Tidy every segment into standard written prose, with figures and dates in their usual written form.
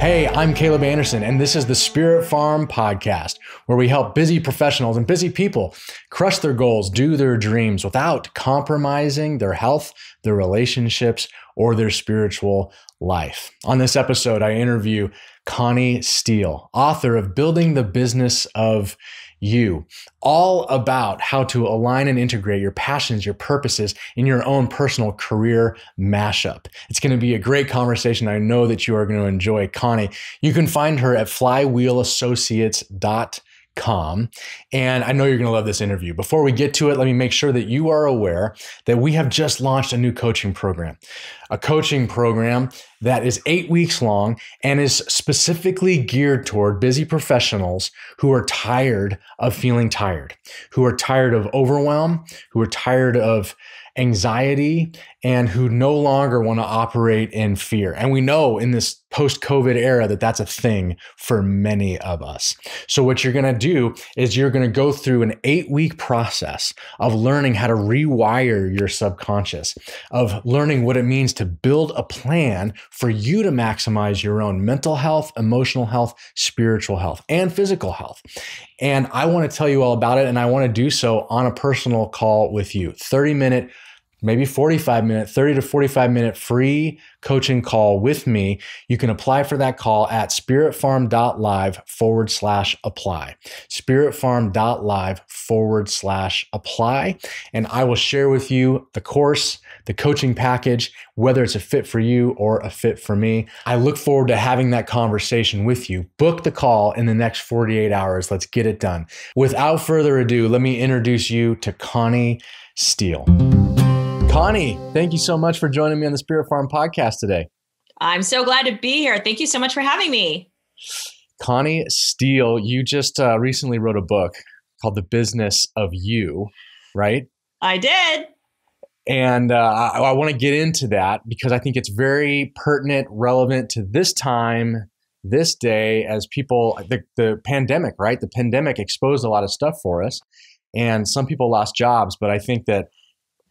Hey, I'm Caleb Anderson, and this is the Spirit Farm Podcast, where we help busy professionals and busy people crush their goals, do their dreams without compromising their health, their relationships, or their spiritual life. On this episode, I interview Connie Steele, author of Building the Business of You, all about how to align and integrate your passions, your purposes in your own personal career mashup. It's going to be a great conversation. I know that you are going to enjoy Connie. You can find her at flywheelassociates.com. And I know you're going to love this interview. Before we get to it, let me make sure that you are aware that we have just launched a new coaching program, a coaching program that is 8 weeks long and is specifically geared toward busy professionals who are tired of feeling tired, who are tired of overwhelm, who are tired of anxiety, and who no longer want to operate in fear. And we know in this post-COVID era that that's a thing for many of us. So what you're going to do is you're going to go through an 8-week process of learning how to rewire your subconscious, of learning what it means to build a plan for you to maximize your own mental health, emotional health, spiritual health, and physical health. And I want to tell you all about it, and I want to do so on a personal call with you. 30-minute, maybe 45-minute, 30 to 45-minute free coaching call with me. You can apply for that call at spiritfarm.live/apply. spiritfarm.live/apply. And I will share with you the course, the coaching package, whether it's a fit for you or a fit for me. I look forward to having that conversation with you. Book the call in the next 48 hours. Let's get it done. Without further ado, let me introduce you to Connie Steele. Connie, thank you so much for joining me on the Spirit Farm Podcast today. I'm so glad to be here. Thank you so much for having me. Connie Steele, you just recently wrote a book called The Business of You, right? I did. And I want to get into that because I think it's very pertinent, relevant to this time, this day, as people, the pandemic, right? The pandemic exposed a lot of stuff for us, and some people lost jobs, but I think that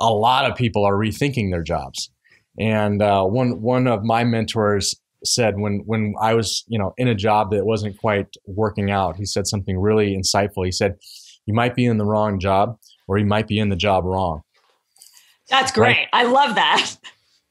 a lot of people are rethinking their jobs. And one of my mentors said when I was in a job that wasn't quite working out, he said something really insightful. He said, "You might be in the wrong job, or you might be in the job wrong." That's great. Right? I love that.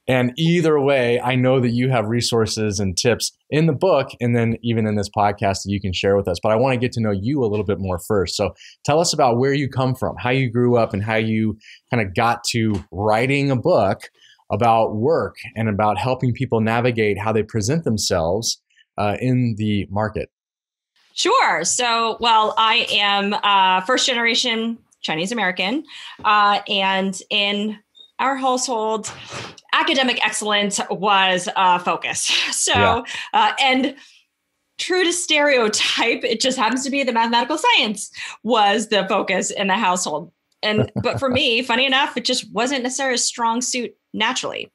And either way, I know that you have resources and tips in the book and then even in this podcast that you can share with us. But I want to get to know you a little bit more first. So tell us about where you come from, how you grew up, and how you kind of got to writing a book about work and about helping people navigate how they present themselves in the market. Sure. So, well, I am first generation Chinese American, and in our household, academic excellence was a focus. So, and true to stereotype, it just happens to be the mathematical science was the focus in the household. But for me, funny enough, it just wasn't necessarily a strong suit naturally.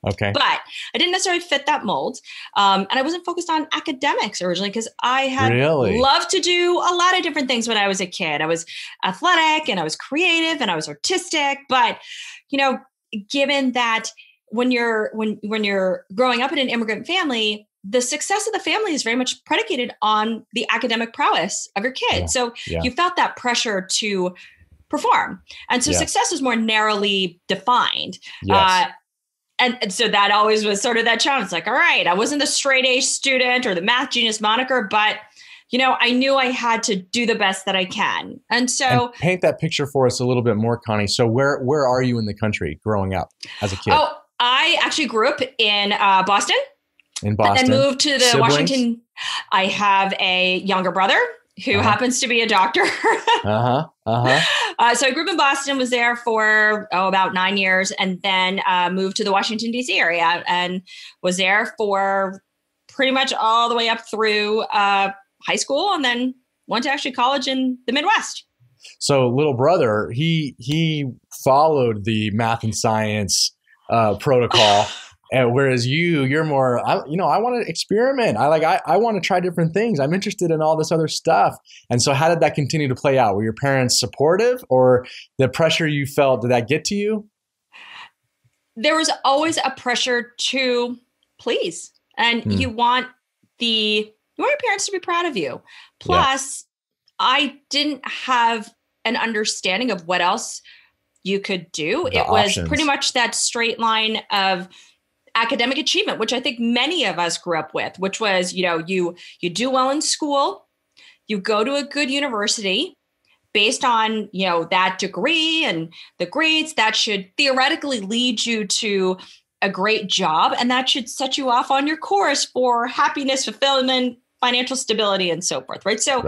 Okay. But I didn't necessarily fit that mold. And I wasn't focused on academics originally because I had loved to do a lot of different things when I was a kid. I was athletic and I was creative and I was artistic. But, given that when you're growing up in an immigrant family, the success of the family is very much predicated on the academic prowess of your kid. So you felt that pressure to perform. And so success was more narrowly defined. Yes. And so that always was sort of that challenge. It's like, all right, I wasn't the straight A student or the math genius moniker, but I knew I had to do the best that I can. And so paint that picture for us a little bit more, Connie. So where are you in the country growing up as a kid? Oh, I actually grew up in Boston. In Boston. And moved to the Siblings? Washington. I have a younger brother who happens to be a doctor. So I grew up in Boston, was there for about 9 years, and then moved to the Washington, D.C. area and was there for pretty much all the way up through high school, and then went to actually college in the Midwest. So little brother, he followed the math and science protocol. And whereas you're more, I want to experiment. I want to try different things. I'm interested in all this other stuff. And so how did that continue to play out? Were your parents supportive, or the pressure you felt, did that get to you? There was always a pressure to please. And you want you want your parents to be proud of you. Plus, I didn't have an understanding of what else you could do. It was pretty much that straight line of academic achievement, which I think many of us grew up with, which was, you do well in school, you go to a good university based on, that degree and the grades that should theoretically lead you to a great job. And that should set you off on your course for happiness, fulfillment, financial stability, and so forth. Right. So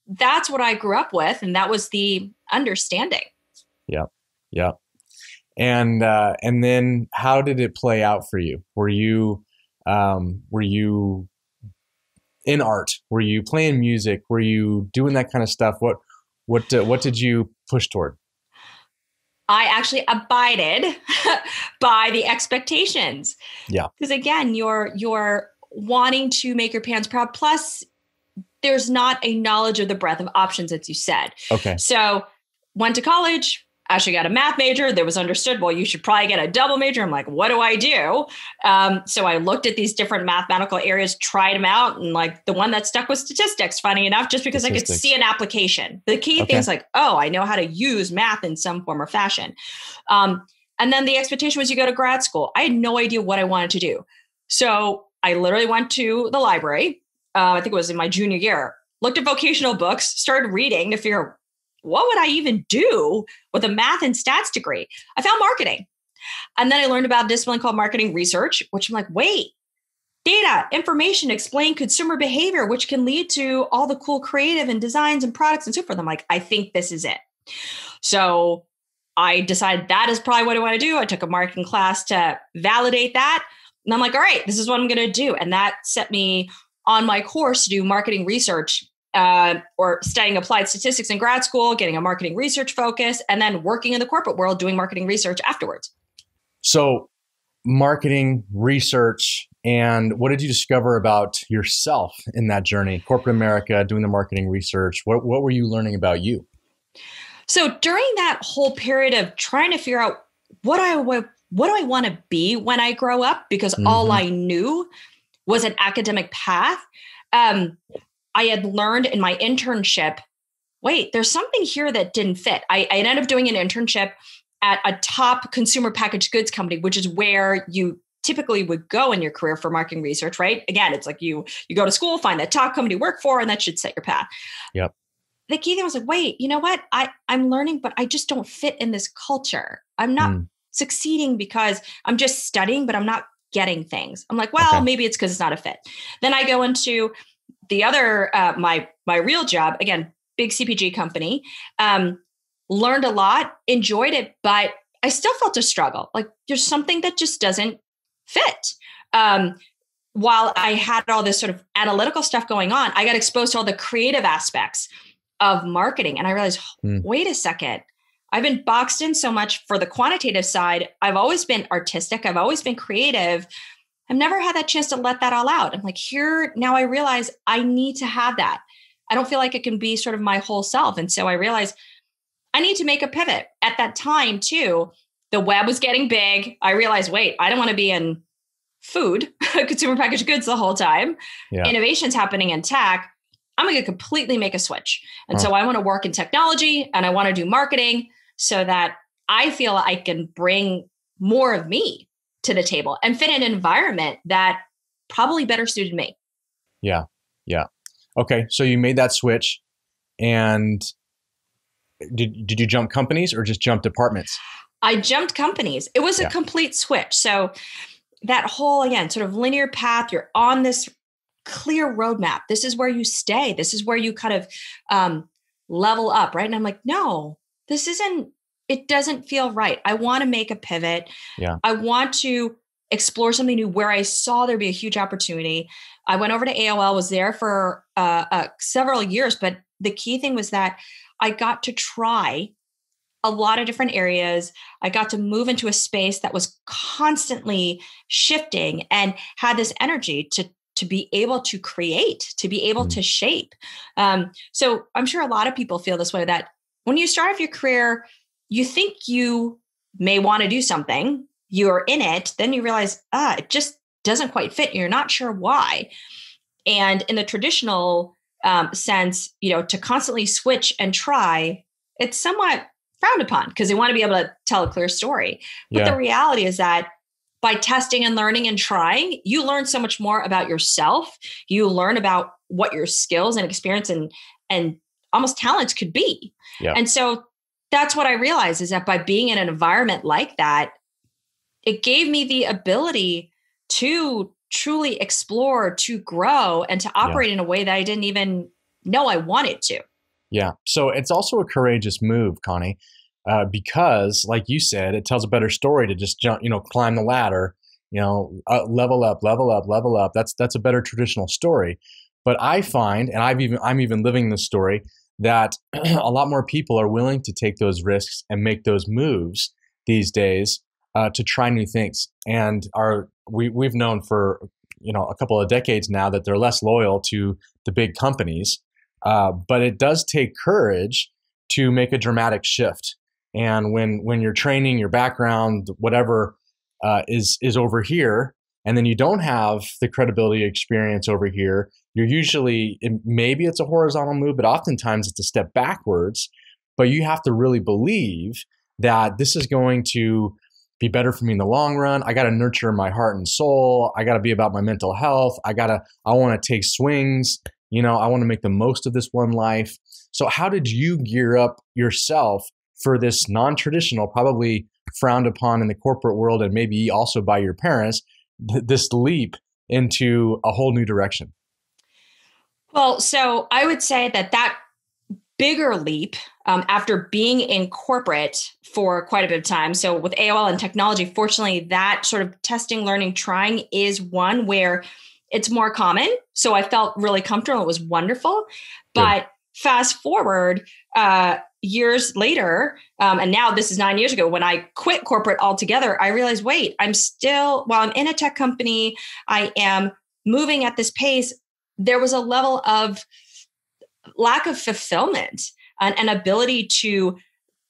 that's what I grew up with. And that was the understanding. Yeah. Yeah. And then how did it play out for you? Were you in art? Were you playing music? Were you doing that kind of stuff? What did you push toward? I actually abided by the expectations. Yeah. Because again, you're wanting to make your parents proud. Plus, there's not a knowledge of the breadth of options, as you said. Okay. So went to college, actually got a math major. There was understood, well, you should probably get a double major. I'm like, what do I do? So I looked at these different mathematical areas, tried them out. And like the one that stuck was statistics, funny enough, just because I could see an application. The key thing is like, oh, I know how to use math in some form or fashion. And then the expectation was you go to grad school. I had no idea what I wanted to do. So I literally went to the library. I think it was in my junior year, looked at vocational books, started reading to figure out what would I even do with a math and stats degree? I found marketing. And then I learned about a discipline called marketing research, which I'm like, wait, data, information, explain consumer behavior, which can lead to all the cool creative and designs and products and so forth. I'm like, I think this is it. So I decided that is probably what I want to do. I took a marketing class to validate that. And I'm like, all right, this is what I'm going to do. And that set me on my course to do marketing research or studying applied statistics in grad school, getting a marketing research focus, and then working in the corporate world doing marketing research afterwards. So marketing research, and what did you discover about yourself in that journey? Corporate America, doing the marketing research. What were you learning about you? So during that whole period of trying to figure out what do I want to be when I grow up, because all I knew was an academic path. I had learned in my internship, wait, there's something here that didn't fit. I ended up doing an internship at a top consumer packaged goods company, which is where you typically would go in your career for marketing research, right? Again, it's like you go to school, find that top company to work for, and that should set your path. Yep. The key thing was like, wait, you know what? I'm learning, but I just don't fit in this culture. I'm not succeeding because I'm just studying, but I'm not getting things. I'm like, well, maybe it's because it's not a fit. Then I go into the other, my real job, again, big CPG company, learned a lot, enjoyed it, but I still felt a struggle. Like there's something that just doesn't fit. While I had all this sort of analytical stuff going on, I got exposed to all the creative aspects of marketing. And I realized, wait a second, I've been boxed in so much for the quantitative side. I've always been artistic. I've always been creative. I've never had that chance to let that all out. I'm like, here, now I realize I need to have that. I don't feel like it can be sort of my whole self. And so I realized I need to make a pivot. At that time too, the web was getting big. I realized, wait, I don't want to be in food, consumer packaged goods the whole time. Yeah. Innovation's happening in tech. I'm going to completely make a switch. And so I want to work in technology and I want to do marketing so that I feel I can bring more of me to the table and fit in an environment that probably better suited me. Yeah. Yeah. Okay. So you made that switch, and did you jump companies or just jump departments? I jumped companies. It was a complete switch. So that whole, again, sort of linear path, you're on this clear roadmap. This is where you stay. This is where you kind of level up. Right. And I'm like, no, it doesn't feel right. I want to make a pivot. Yeah. I want to explore something new where I saw there'd be a huge opportunity. I went over to AOL, was there for several years, but the key thing was that I got to try a lot of different areas. I got to move into a space that was constantly shifting and had this energy to be able to create, to be able to shape. So I'm sure a lot of people feel this way, that when you start off your career, you think you may want to do something, you're in it, then you realize, it just doesn't quite fit. You're not sure why. And in the traditional sense, to constantly switch and try, it's somewhat frowned upon because they want to be able to tell a clear story. But the reality is that by testing and learning and trying, you learn so much more about yourself. You learn about what your skills and experience and almost talents could be. Yeah. And so that's what I realized, is that by being in an environment like that, it gave me the ability to truly explore, to grow, and to operate in a way that I didn't even know I wanted to. Yeah. So it's also a courageous move, Connie, because like you said, it tells a better story to just jump, climb the ladder, level up, level up, level up. That's a better traditional story. But I find, and I'm even living this story, that a lot more people are willing to take those risks and make those moves these days to try new things. And we've known for a couple of decades now that they're less loyal to the big companies, but it does take courage to make a dramatic shift. And when your training, your background, whatever is over here, and then you don't have the credibility experience over here, you're usually, maybe it's a horizontal move, but oftentimes it's a step backwards. But you have to really believe that this is going to be better for me in the long run. I got to nurture my heart and soul. I got to be about my mental health. I want to take swings. I want to make the most of this one life. So how did you gear up yourself for this non-traditional, probably frowned upon in the corporate world and maybe also by your parents, this leap into a whole new direction? Well, so I would say that bigger leap after being in corporate for quite a bit of time. So with AOL and technology, fortunately, that sort of testing, learning, trying is one where it's more common. So I felt really comfortable. It was wonderful. But fast forward years later, and now this is 9 years ago, when I quit corporate altogether, I realized, wait, while I'm in a tech company, I am moving at this pace. There was a level of lack of fulfillment and an ability to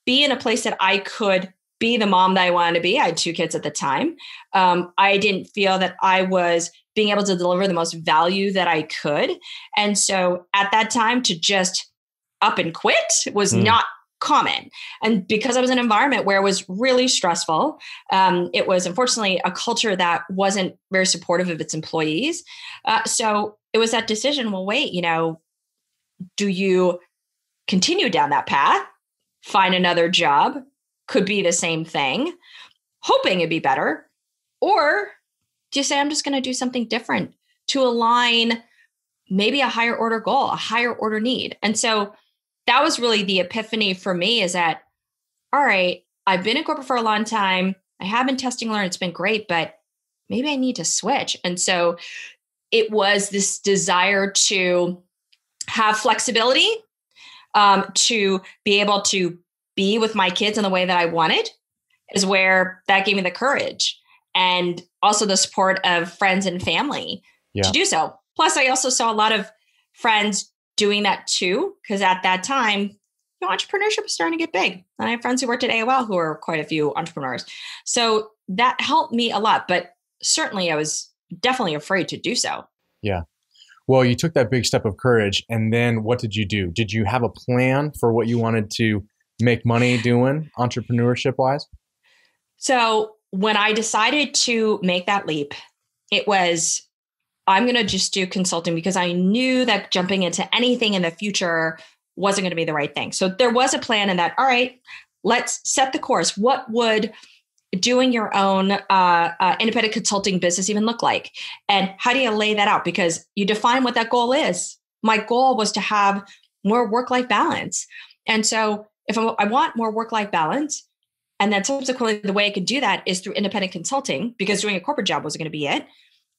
be in a place that I could be the mom that I wanted to be. I had 2 kids at the time. I didn't feel that I was being able to deliver the most value that I could. And so at that time, to just up and quit was not common. And because I was in an environment where it was really stressful, it was unfortunately a culture that wasn't very supportive of its employees. So it was that decision, well, wait, do you continue down that path, find another job, could be the same thing, hoping it'd be better? Or do you say, I'm just going to do something different to align maybe a higher order goal, a higher order need? And so that was really the epiphany for me, is that, all right, I've been in corporate for a long time. I have been testing, learn. It's been great, but maybe I need to switch. And so it was this desire to have flexibility, to be able to be with my kids in the way that I wanted, is where that gave me the courage, and also the support of friends and family to do so. Plus, I also saw a lot of friends doing that too, because at that time, entrepreneurship was starting to get big. And I have friends who worked at AOL who are quite a few entrepreneurs. So that helped me a lot, but certainly I was definitely afraid to do so. Yeah. Well, you took that big step of courage, and then what did you do? Did you have a plan for what you wanted to make money doing entrepreneurship wise? So when I decided to make that leap, it was, I'm going to just do consulting, because I knew that jumping into anything in the future wasn't going to be the right thing. So there was a plan in that, all right, let's set the course. What would doing your own independent consulting business even look like? And how do you lay that out? Because you define what that goal is. My goal was to have more work-life balance. And so if I want more work-life balance, and then subsequently the way I could do that is through independent consulting, because doing a corporate job wasn't going to be it,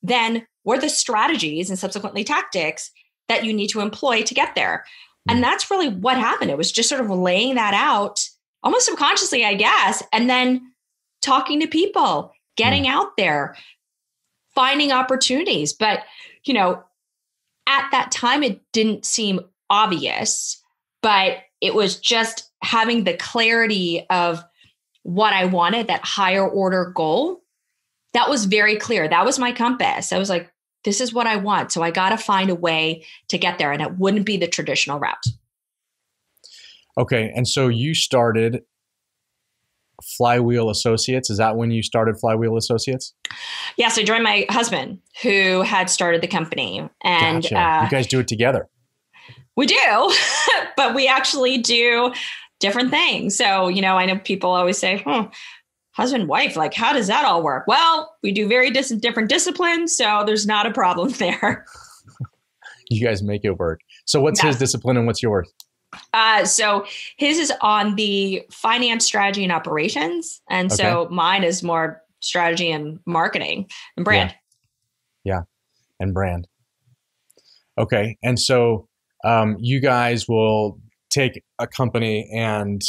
then what are the strategies and subsequently tactics that you need to employ to get there? And that's really what happened. It was just sort of laying that out almost subconsciously, I guess, and then talking to people, getting out there, finding opportunities. But, at that time, it didn't seem obvious, but it was just having the clarity of what I wanted, that higher order goal. That was very clear. That was my compass. I was like, this is what I want. So I got to find a way to get there. And it wouldn't be the traditional route. Okay. And so you started Flywheel Associates. Is that when you started Flywheel Associates? Yes. I joined my husband who had started the company. And gotcha. You guys do it together. We do, but we actually do different things. So, I know people always say, husband, wife, like, how does that all work? Well, we do very different disciplines. So there's not a problem there. You guys make it work. So what's his discipline and what's yours? So his is on the finance, strategy, and operations. And so mine is more strategy and marketing and brand. Yeah. And brand. Okay. And so you guys will take a company and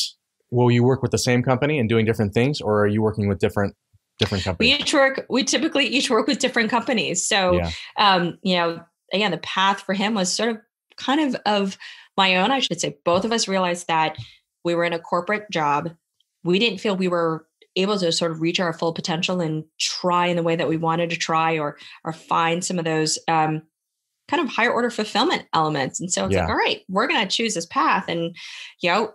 will you work with the same company and doing different things, or are you working with different companies? We typically each work with different companies. So, again, the path for him was sort of kind of my own, I should say. Both of us realized that we were in a corporate job. We didn't feel we were able to sort of reach our full potential and try in the way that we wanted to try or find some of those kind of higher order fulfillment elements. And so it's like, all right, we're going to choose this path. And,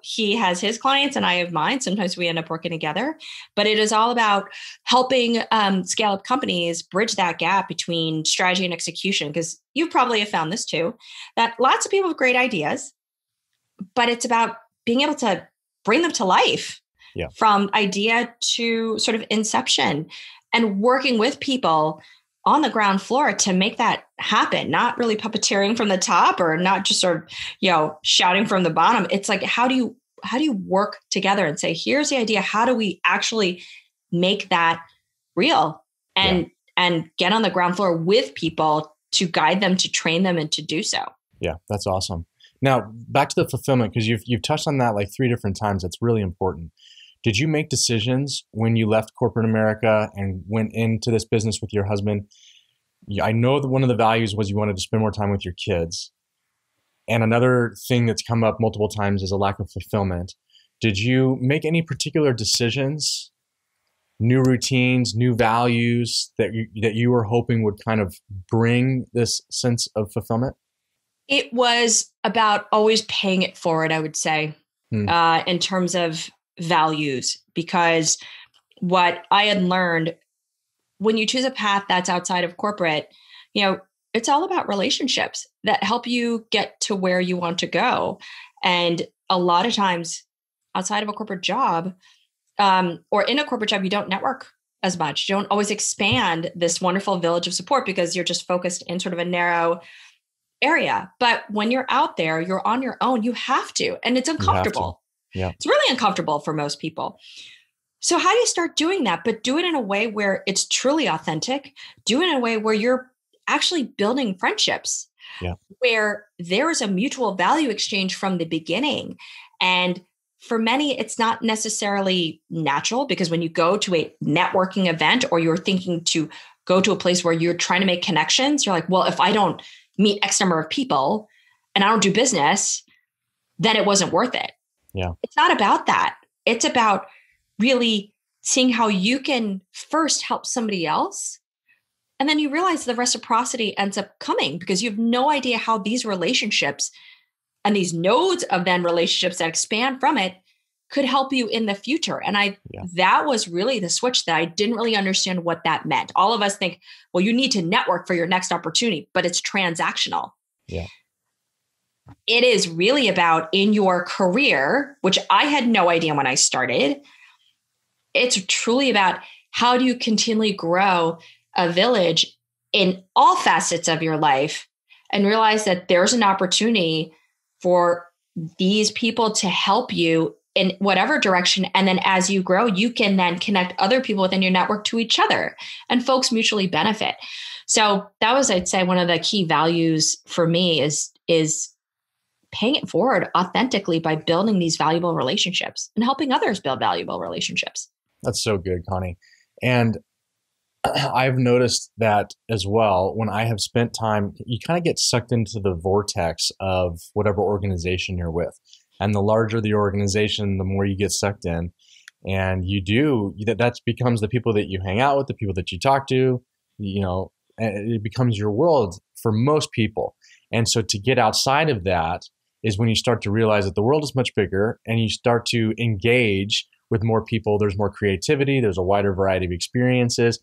he has his clients and I have mine. Sometimes we end up working together, but it is all about helping scale up companies, bridge that gap between strategy and execution. Because you probably have found this too, that lots of people have great ideas, but it's about being able to bring them to life from idea to sort of inception and working with people on the ground floor to make that happen, not really puppeteering from the top or not just sort of, shouting from the bottom. It's like, how do you work together and say, here's the idea. How do we actually make that real and get on the ground floor with people to guide them, to train them, and to do so. Yeah, that's awesome. Now back to the fulfillment, because you've touched on that like 3 different times. That's really important. Did you make decisions when you left corporate America and went into this business with your husband? I know that one of the values was you wanted to spend more time with your kids. And another thing that's come up multiple times is a lack of fulfillment. Did you make any particular decisions, new routines, new values that you were hoping would kind of bring this sense of fulfillment? It was about always paying it forward, I would say, in terms of values, because what I had learned when you choose a path that's outside of corporate, it's all about relationships that help you get to where you want to go. And a lot of times outside of a corporate job, or in a corporate job, you don't network as much. You don't always expand this wonderful village of support because you're just focused in sort of a narrow area. But when you're out there, you're on your own, you have to, and it's uncomfortable. Yeah. It's really uncomfortable for most people. So how do you start doing that? But do it in a way where it's truly authentic. Do it in a way where you're actually building friendships, where there is a mutual value exchange from the beginning. And for many, it's not necessarily natural, because when you go to a networking event or you're thinking to go to a place where you're trying to make connections, you're like, well, if I don't meet X number of people and I don't do business, then it wasn't worth it. Yeah. It's not about that. It's about really seeing how you can first help somebody else. And then you realize the reciprocity ends up coming, because you have no idea how these relationships and these nodes of then relationships that expand from it could help you in the future. And that was really the switch that I didn't really understand what that meant. All of us think, well, you need to network for your next opportunity, but it's transactional. Yeah. It is really about in your career, which I had no idea when I started. It's truly about how do you continually grow a village in all facets of your life and realize that there's an opportunity for these people to help you in whatever direction. And then as you grow, you can then connect other people within your network to each other, and folks mutually benefit. So that was, I'd say, one of the key values for me is paying it forward authentically by building these valuable relationships and helping others build valuable relationships. That's so good, Connie. And I've noticed that as well. When I have spent time, you kind of get sucked into the vortex of whatever organization you're with. And the larger the organization, the more you get sucked in. And that becomes the people that you hang out with, the people that you talk to, it becomes your world for most people. And so to get outside of that is when you start to realize that the world is much bigger and you start to engage with more people. There's more creativity. There's a wider variety of experiences.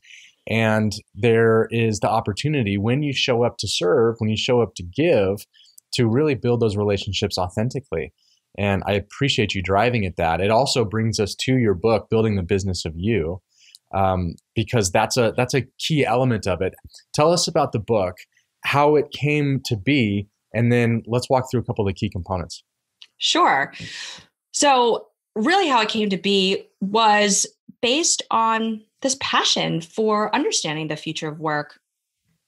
And there is the opportunity when you show up to serve, when you show up to give, to really build those relationships authentically. And I appreciate you driving at that. It also brings us to your book, Building the Business of You, because that's a key element of it. Tell us about the book, how it came to be, and then let's walk through a couple of the key components. Sure. So really how it came to be was based on this passion for understanding the future of work.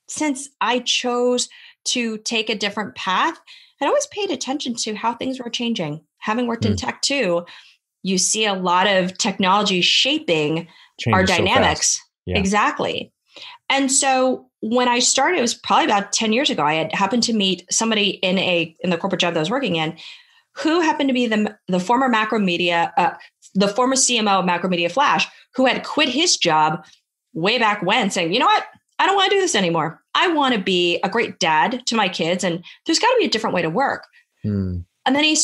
Since I chose to take a different path, I'd always paid attention to how things were changing. Having worked in tech too, you see a lot of technology shaping our dynamics. Yeah. Exactly. And so when I started, it was probably about 10 years ago, I had happened to meet somebody in the corporate job that I was working in who happened to be the former the former CMO of Macromedia Flash, who had quit his job way back when, saying, you know what? I don't want to do this anymore. I want to be a great dad to my kids, and there's got to be a different way to work. And then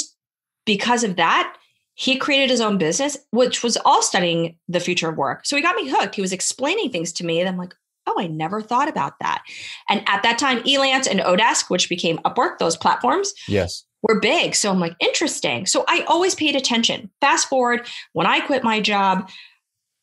because of that, he created his own business, which was all studying the future of work. So he got me hooked. He was explaining things to me, and I'm like, oh, I never thought about that. And at that time, Elance and Odesk, which became Upwork, those platforms, were big. So I'm like, interesting. So I always paid attention. Fast forward, when I quit my job,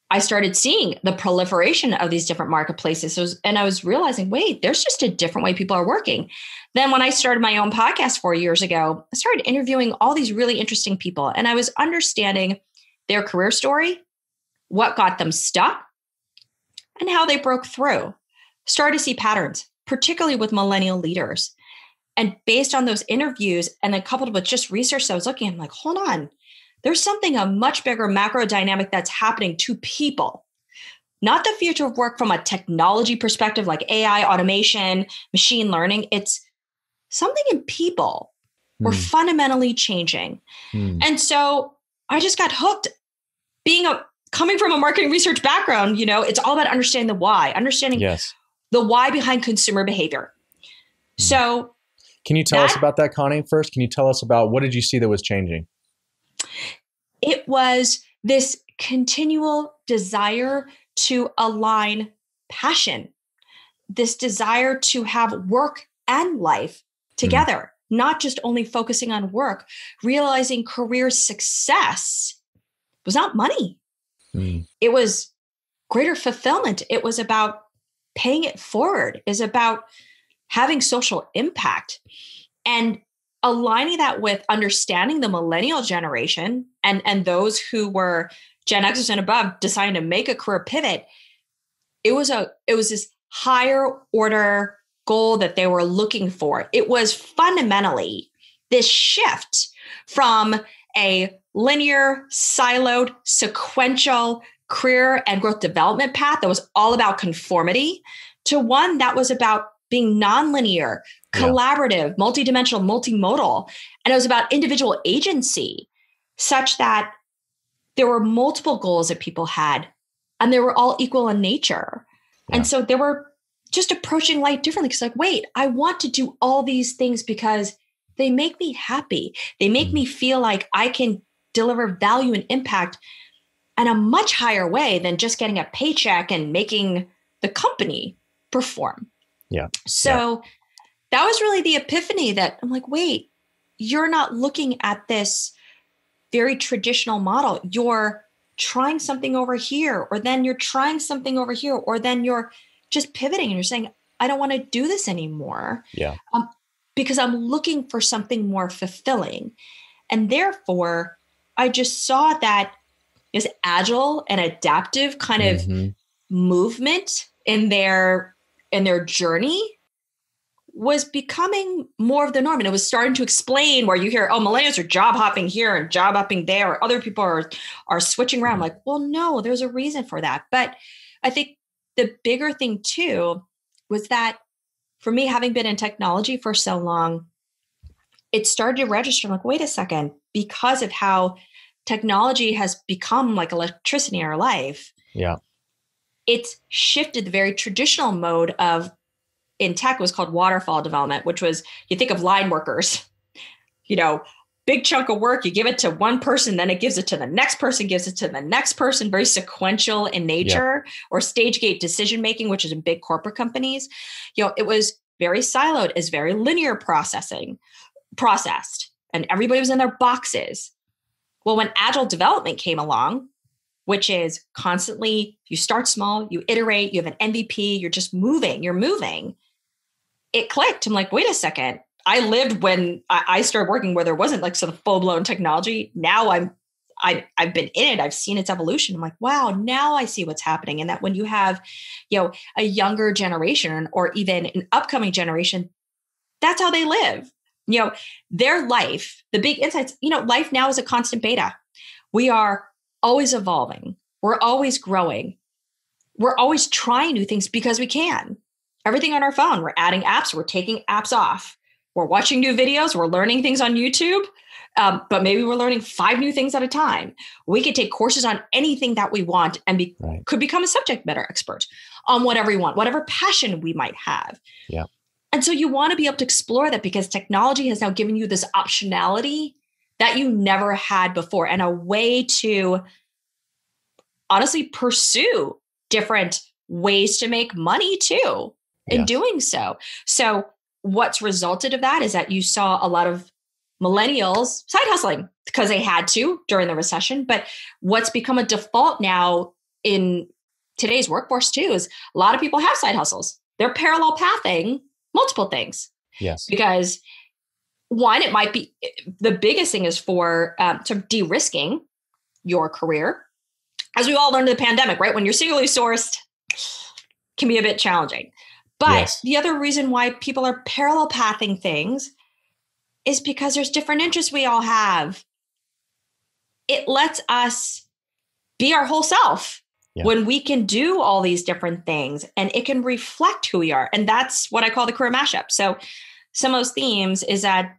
I started seeing the proliferation of these different marketplaces. And I was realizing, wait, there's just a different way people are working. Then when I started my own podcast 4 years ago, I started interviewing all these really interesting people. And I was understanding their career story, what got them stuck, and how they broke through. Started to see patterns, particularly with millennial leaders. And based on those interviews and then coupled with just research that I was looking at, I'm like, hold on. There's a much bigger macro dynamic that's happening to people, not the future of work from a technology perspective, like AI, automation, machine learning. It's something in people were fundamentally changing. And so I just got hooked. Coming from a marketing research background, it's all about understanding the why, understanding the why behind consumer behavior. So can you tell us about that, Connie, first? Can you tell us about what did you see that was changing? It was this continual desire to align passion, this desire to have work and life together, not just only focusing on work, realizing career success was not money. It was greater fulfillment. It was about paying it forward. It was about having social impact. And aligning that with understanding the millennial generation and those who were Gen Xers and above deciding to make a career pivot, it was this higher order goal that they were looking for. It was fundamentally this shift from a linear, siloed, sequential career and growth development path that was all about conformity to one that was about being nonlinear, collaborative, multidimensional, multimodal. And it was about individual agency, such that there were multiple goals that people had, and they were all equal in nature. And so they were just approaching life differently. Because wait, I want to do all these things because they make me happy. They make me feel like I can deliver value and impact in a much higher way than just getting a paycheck and making the company perform. So that was really the epiphany that I'm like, wait, you're not looking at this very traditional model. You're trying something over here, or then you're trying something over here, or then you're just pivoting and you're saying, I don't want to do this anymore. Because I'm looking for something more fulfilling. And therefore, I just saw that this agile and adaptive kind of movement in their journey was becoming more of the norm. And it was starting to explain where you hear, oh, millennials are job hopping here and job hopping there, or other people are switching around. I'm like, well, no, there's a reason for that. But I think the bigger thing too was that for me, having been in technology for so long, it started to register. I'm like, wait a second, because of how technology has become like electricity in our life. It's shifted the very traditional mode of in tech was called waterfall development, which was, you think of line workers, big chunk of work, you give it to one person, then it gives it to the next person, gives it to the next person, very sequential in nature, or stage gate decision-making, which is in big corporate companies. It was very siloed, is very linear processed, and everybody was in their boxes. Well, when agile development came along, which is constantly, you start small, you iterate, you have an MVP, you're just moving, it clicked. I'm like, wait a second. I lived when I started working where there wasn't like sort of full-blown technology. Now I've been in it. I've seen its evolution. I'm like, wow, now I see what's happening. And that when you have, a younger generation or even an upcoming generation, that's how they live. Their life, the big insights, life now is a constant beta. We are always evolving. We're always growing. We're always trying new things because we can. Everything on our phone, we're adding apps, we're taking apps off. We're watching new videos, we're learning things on YouTube, but maybe we're learning 5 new things at a time. We could take courses on anything that we want and could become a subject matter expert on whatever we want, whatever passion we might have. Yeah. And so you want to be able to explore that because technology has now given you this optionality that you never had before and a way to honestly pursue different ways to make money too in doing so. So what's resulted of that is that you saw a lot of millennials side hustling because they had to during the recession. But what's become a default now in today's workforce too is a lot of people have side hustles. They're parallel pathing multiple things. Yes. Because one, it might be the biggest thing is for sort of de-risking your career. As we all learned in the pandemic, right? When you're singularly sourced, can be a bit challenging. But the other reason why people are parallel pathing things is because there's different interests we all have. It lets us be our whole self when we can do all these different things and it can reflect who we are. And that's what I call the career mashup. So some of those themes is that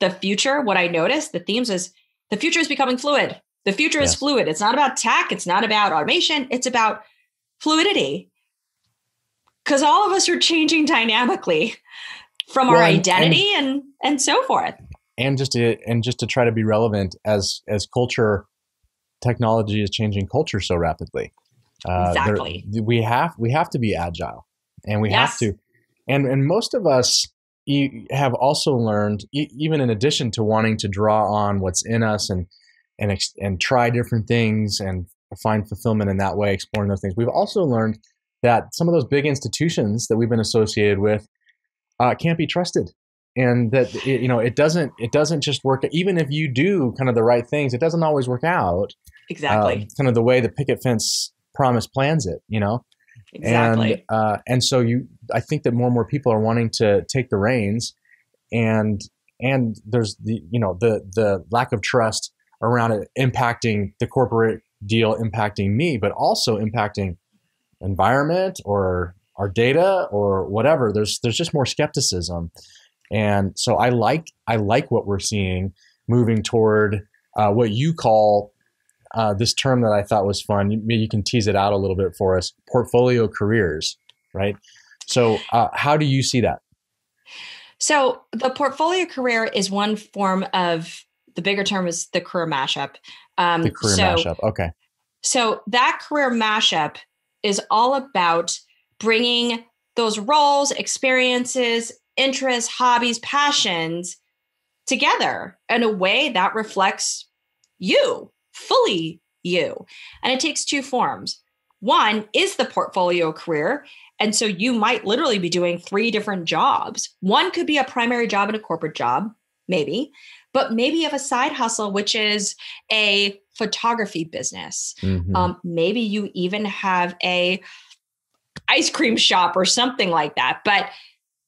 the future, what I noticed, the themes is the future is becoming fluid. The future is fluid. It's not about tech. It's not about automation. It's about fluidity. Because all of us are changing dynamically from our identity and so forth. And just to try to be relevant as culture, technology is changing culture so rapidly. Exactly. We have to be agile, and we have to. And most of us have also learned, even in addition to wanting to draw on what's in us and try different things and find fulfillment in that way, exploring those things. We've also learned that some of those big institutions that we've been associated with can't be trusted, and that it doesn't just work. Even if you do kind of the right things, it doesn't always work out. Exactly. Kind of the way the picket fence promise plans it. Exactly. And so I think that more and more people are wanting to take the reins, and there's the lack of trust around it impacting the corporate deal, impacting me, but also impacting environment or our data or whatever. There's just more skepticism. And so I like what we're seeing moving toward what you call this term that I thought was fun. Maybe you can tease it out a little bit for us. Portfolio careers, right? So how do you see that? So the portfolio career is one form of, the bigger term is the career mashup. The career mashup. Okay. So that career mashup is all about bringing those roles, experiences, interests, hobbies, passions together in a way that reflects you, fully you. And it takes 2 forms. One is the portfolio career. And so you might literally be doing 3 different jobs. One could be a primary job and a corporate job, maybe, but maybe you have a side hustle, which is a photography business. Mm-hmm. Maybe you even have a ice cream shop or something like that, but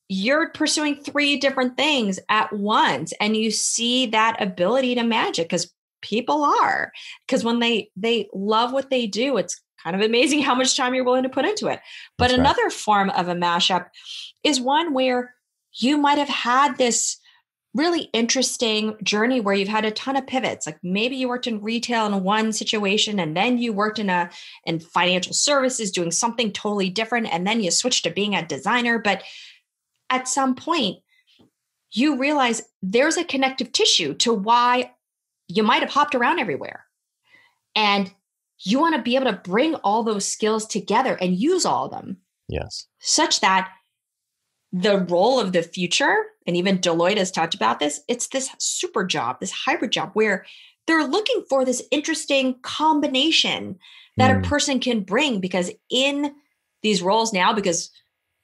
you're pursuing 3 different things at once. And you see that ability to manage it because people are, because when they love what they do, it's kind of amazing how much time you're willing to put into it. But That's another right. form of a mashup is one where you might have had this really interesting journey where you've had a ton of pivots. Like maybe you worked in retail in one situation, and then you worked in financial services doing something totally different, and then you switched to being a designer. But at some point, you realize there's a connective tissue to why you might have hopped around everywhere. And you want to be able to bring all those skills together and use all of them. Yes. Such that the role of the future, and even Deloitte has talked about this, it's this super job, this hybrid job where they're looking for this interesting combination that a person can bring, because in these roles now, because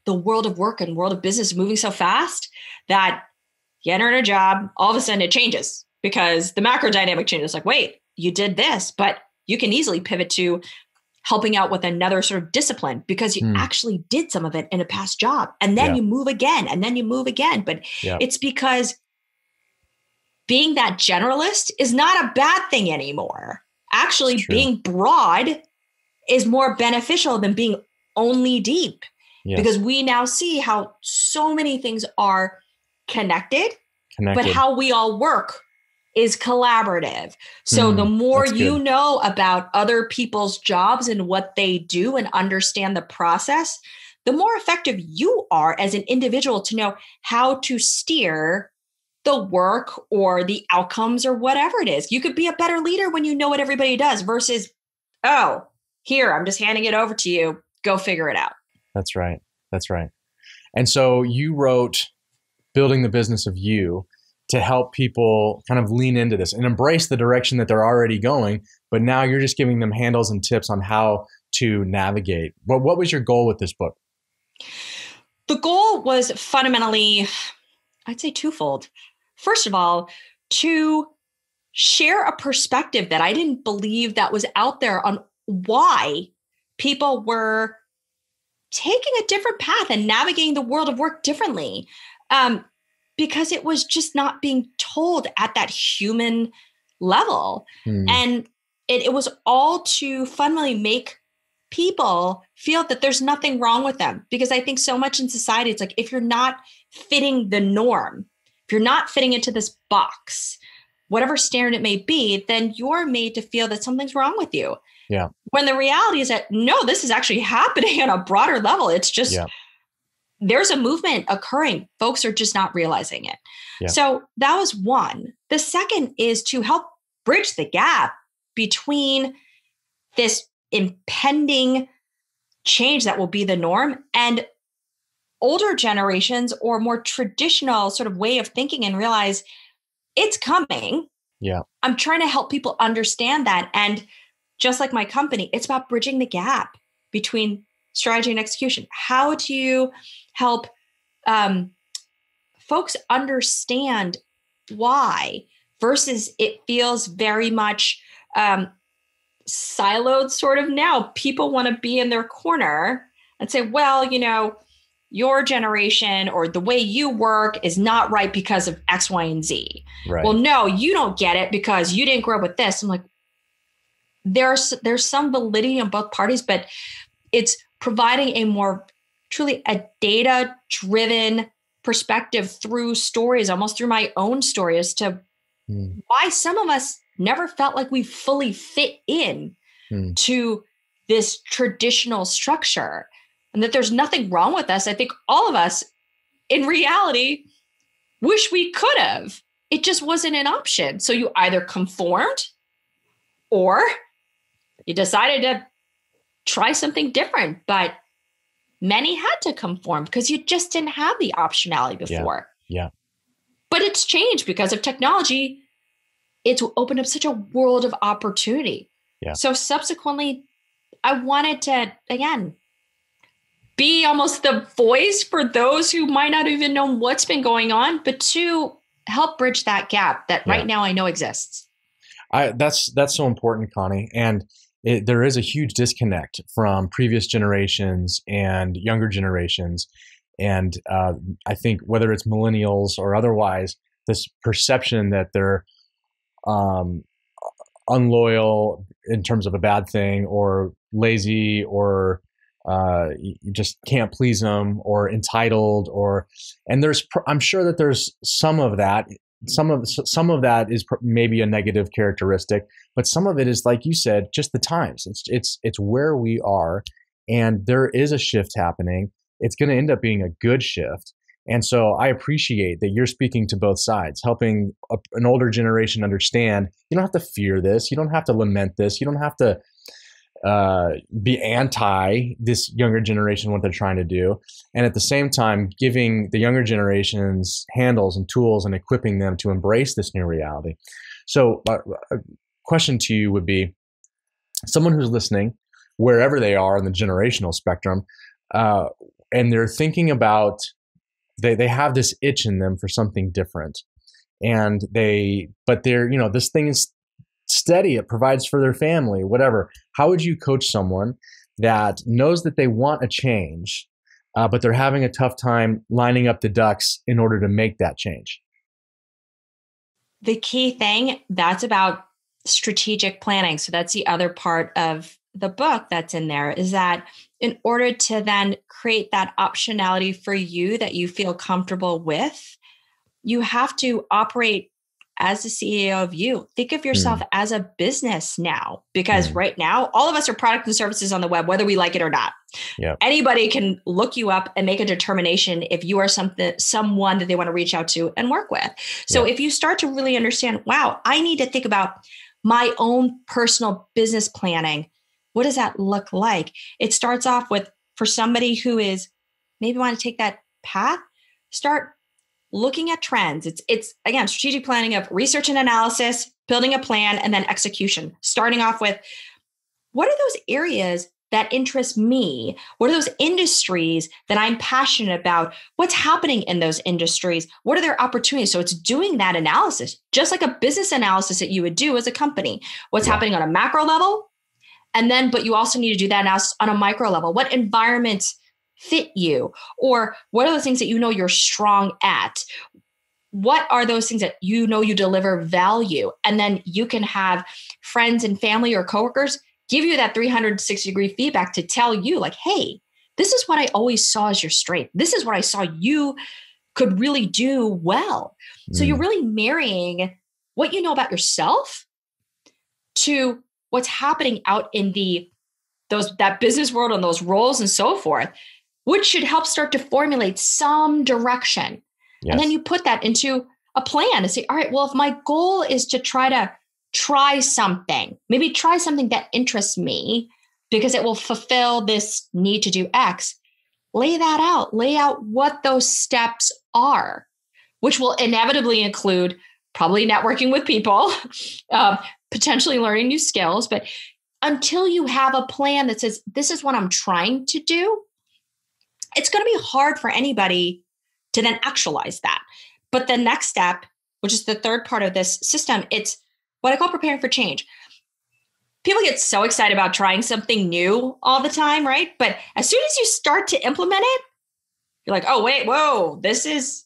the world of work and world of business is moving so fast that you enter in a job, all of a sudden it changes because the macro dynamic changes. Like, wait, you did this, but you can easily pivot to helping out with another sort of discipline because you actually did some of it in a past job. And then you move again, and then you move again. But it's because being that generalist is not a bad thing anymore. Actually, being broad is more beneficial than being only deep, because we now see how so many things are connected, but how we all work is collaborative. So the more you know about other people's jobs and what they do and understand the process, the more effective you are as an individual to know how to steer the work or the outcomes or whatever it is. You could be a better leader when you know what everybody does versus, oh, here, I'm just handing it over to you. Go figure it out. That's right. That's right. And so you wrote Building the Business of You to help people kind of lean into this and embrace the direction that they're already going. But now you're just giving them handles and tips on how to navigate. But what was your goal with this book? The goal was fundamentally, I'd say twofold. First of all, to share a perspective that I didn't believe that was out there on why people were taking a different path and navigating the world of work differently. Because it was just not being told at that human level. And it was all to fundamentally make people feel that there's nothing wrong with them. Because I think so much in society, it's like, if you're not fitting the norm, if you're not fitting into this box, whatever standard it may be, then you're made to feel that something's wrong with you. Yeah. When the reality is that, no, this is actually happening on a broader level. It's just, there's a movement occurring. Folks are just not realizing it. Yeah. So that was one. The second is to help bridge the gap between this impending change that will be the norm and older generations or more traditional sort of way of thinking, and realize it's coming. Yeah. I'm trying to help people understand that. And just like my company, it's about bridging the gap between strategy and execution. How do you help folks understand why versus it feels very much siloed sort of now. People want to be in their corner and say, well, you know, your generation or the way you work is not right because of X, Y, and Z. Right. Well, no, you don't get it because you didn't grow up with this. I'm like, there's some validity on both parties, but it's providing a more truly a data-driven perspective through stories, almost through my own story, as to why some of us never felt like we fully fit in to this traditional structure, and that there's nothing wrong with us. I think all of us in reality wish we could have. It just wasn't an option. So you either conformed or you decided to try something different, but many had to conform because you just didn't have the optionality before. Yeah. But it's changed because of technology. It's opened up such a world of opportunity. Yeah. So subsequently, I wanted to, again, be almost the voice for those who might not even know what's been going on, but to help bridge that gap that right now I know exists. That's so important, Connie. And there is a huge disconnect from previous generations and younger generations. And I think whether it's millennials or otherwise, this perception that they're unloyal in terms of a bad thing, or lazy, or you just can't please them, or entitled, and I'm sure that there's some of that. Some of that is maybe a negative characteristic, but some of it is, like you said, just the times. It's where we are, and there is a shift happening. It's going to end up being a good shift. And so I appreciate that you're speaking to both sides, helping an older generation understand you don't have to fear this. You don't have to lament this. You don't have to be anti this younger generation, what they're trying to do. And at the same time, giving the younger generations handles and tools and equipping them to embrace this new reality. So a question to you would be, someone who's listening, wherever they are in the generational spectrum, and they're thinking about, they have this itch in them for something different, and but they're, this thing is steady, it provides for their family, whatever. How would you coach someone that knows that they want a change, but they're having a tough time lining up the ducks in order to make that change? The key thing, that's about strategic planning. So that's the other part of the book that's in there, is that in order to then create that optionality for you that you feel comfortable with, you have to operate as the CEO of you. Think of yourself as a business now, because right now, all of us are products and services on the web, whether we like it or not. Yep. Anybody can look you up and make a determination if you are someone that they want to reach out to and work with. So if you start to really understand, wow, I need to think about my own personal business planning. What does that look like? It starts off with, for somebody who is maybe want to take that path, start looking at trends. It's again, strategic planning of research and analysis, building a plan, and then execution. Starting off with, what are those areas that interest me? What are those industries that I'm passionate about? What's happening in those industries? What are their opportunities? So it's doing that analysis, just like a business analysis that you would do as a company. What's happening on a macro level? And then, but you also need to do that analysis on a micro level. What environments fit you? Or what are those things that you know you're strong at? What are those things that you know you deliver value? And then you can have friends and family or coworkers give you that 360-degree feedback to tell you, like, hey, this is what I always saw as your strength. This is what I saw you could really do well. So you're really marrying what you know about yourself to what's happening out in that business world and those roles and so forth, which should help start to formulate some direction. Yes. And then you put that into a plan to say, all right, well, if my goal is to try something, maybe try something that interests me because it will fulfill this need to do X, lay that out, lay out what those steps are, which will inevitably include probably networking with people, potentially learning new skills. But until you have a plan that says, this is what I'm trying to do, it's going to be hard for anybody to then actualize that. But the next step, which is the third part of this system, it's what I call preparing for change. People get so excited about trying something new all the time, right? But as soon as you start to implement it, you're like, oh, wait, whoa, this is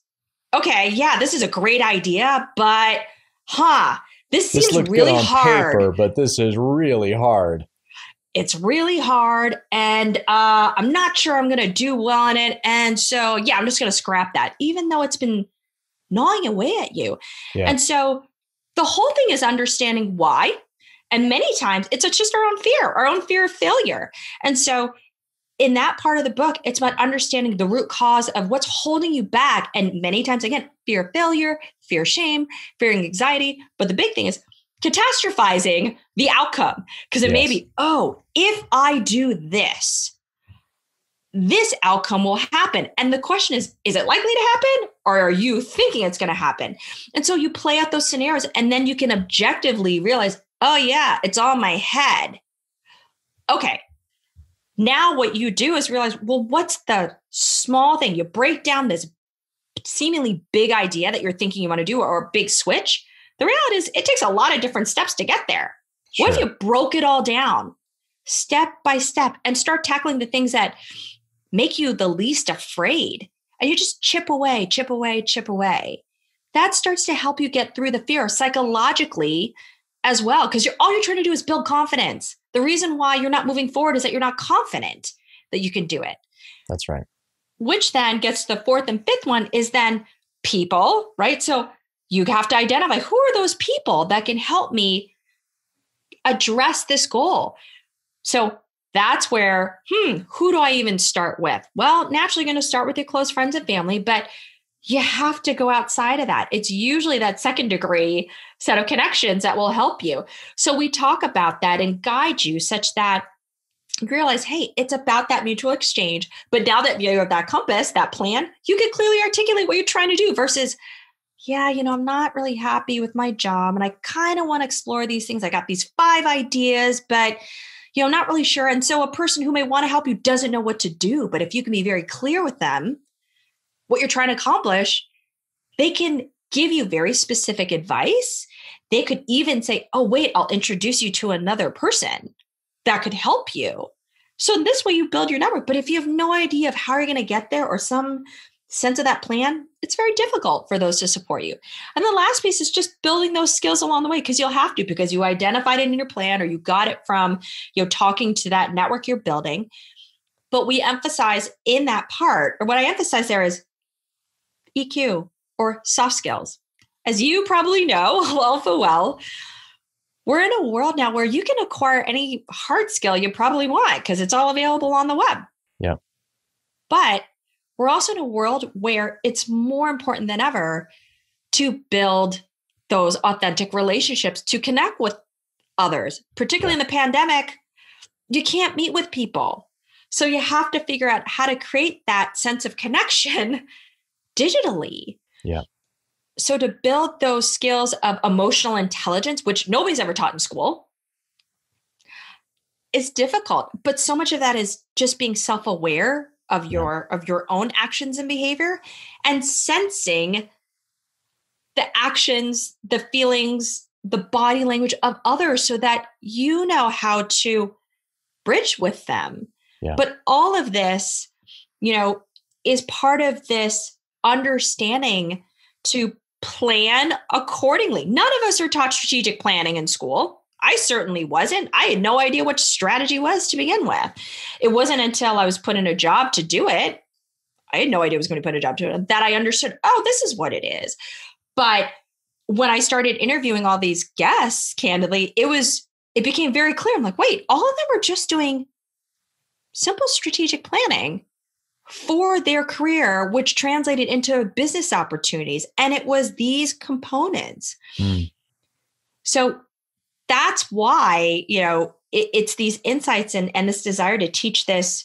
a great idea, but this seems really hard. Paper, but this is really hard. It's really hard, and I'm not sure I'm going to do well on it. And so, I'm just going to scrap that, even though it's been gnawing away at you. Yeah. And so the whole thing is understanding why. And many times it's just our own fear of failure. And so in that part of the book, it's about understanding the root cause of what's holding you back. And many times, again, fear of failure, fear of shame, fearing anxiety. But the big thing is catastrophizing the outcome, because it may be, if I do this outcome will happen. And the question is it likely to happen, or are you thinking it's going to happen? And so you play out those scenarios, and then you can objectively realize, oh yeah, it's all in my head. Okay. Now what you do is realize, well, what's the small thing? You break down this seemingly big idea that you're thinking you want to do, or a big switch. The reality is it takes a lot of different steps to get there. Sure. What if you broke it all down step by step and start tackling the things that make you the least afraid? And you just chip away, chip away, chip away. That starts to help you get through the fear psychologically as well, because all you're trying to do is build confidence. The reason why you're not moving forward is that you're not confident. that you can do it. That's right. Which then gets to the fourth and fifth one is then people, right? So you have to identify who are those people that can help me address this goal. So that's where, who do I even start with? Well, naturally going to start with your close friends and family, but you have to go outside of that. It's usually that second degree set of connections that will help you. So we talk about that and guide you such that you realize, hey, it's about that mutual exchange. But now that you have that compass, that plan, you can clearly articulate what you're trying to do versus, I'm not really happy with my job and I kind of want to explore these things. I got these 5 ideas, but I'm not really sure. And so a person who may want to help you doesn't know what to do. But if you can be very clear with them, what you're trying to accomplish, they can give you very specific advice. They could even say, oh, wait, I'll introduce you to another person that could help you. So in this way, you build your network. But if you have no idea of how you're going to get there or some sense of that plan, it's very difficult for those to support you. And the last piece is just building those skills along the way, because you'll have to, because you identified it in your plan or you got it from, talking to that network you're building. But we emphasize in that part, or what I emphasize there is EQ or soft skills. As you probably know well, we're in a world now where you can acquire any hard skill you probably want because it's all available on the web. Yeah. But we're also in a world where it's more important than ever to build those authentic relationships, to connect with others, particularly in the pandemic. You can't meet with people. So you have to figure out how to create that sense of connection digitally. Yeah. So to build those skills of emotional intelligence, which nobody's ever taught in school, is difficult. But so much of that is just being self-aware of your own actions and behavior and sensing the actions, the feelings, the body language of others so that you know how to bridge with them. Yeah. But all of this, is part of this understanding to plan accordingly. None of us are taught strategic planning in school. I certainly wasn't. I had no idea what strategy was to begin with. It wasn't until I was put in a job to do it. I had no idea I was going to put in a job to it that I understood, oh, this is what it is. But when I started interviewing all these guests, candidly, it became very clear. I'm like, wait, all of them are just doing simple strategic planning for their career, which translated into business opportunities. And it was these components. So that's why, it's these insights and this desire to teach this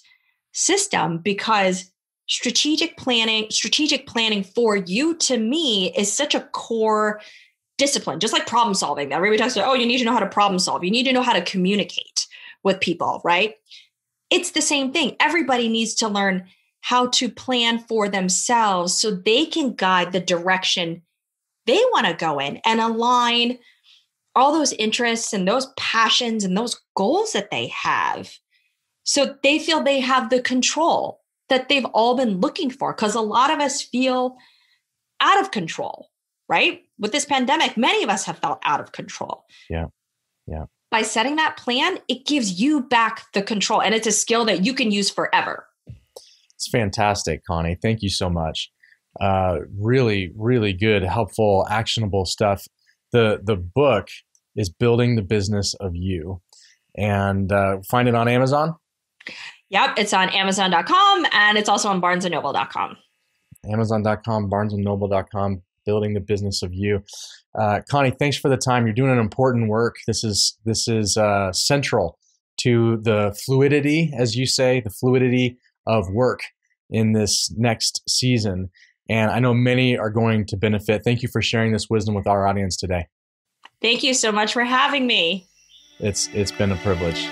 system, because strategic planning for you, to me, is such a core discipline, just like problem solving. Everybody talks about, you need to know how to problem solve. You need to know how to communicate with people, right? It's the same thing. Everybody needs to learn how to plan for themselves so they can guide the direction they want to go in and align all those interests and those passions and those goals that they have. So they feel they have the control that they've all been looking for, because a lot of us feel out of control, right? With this pandemic, many of us have felt out of control. Yeah. Yeah. By setting that plan, it gives you back the control, and it's a skill that you can use forever. It's fantastic, Connie. Thank you so much. Really, really good, helpful, actionable stuff. The book is Building the Business of You, and find it on Amazon. Yep, it's on Amazon.com, and it's also on BarnesandNoble.com. Amazon.com, BarnesandNoble.com. Building the Business of You. Connie, thanks for the time. You're doing an important work. This is central to the fluidity, as you say, the fluidity of work in this next season. And I know many are going to benefit. Thank you for sharing this wisdom with our audience today. Thank you so much for having me. It's been a privilege.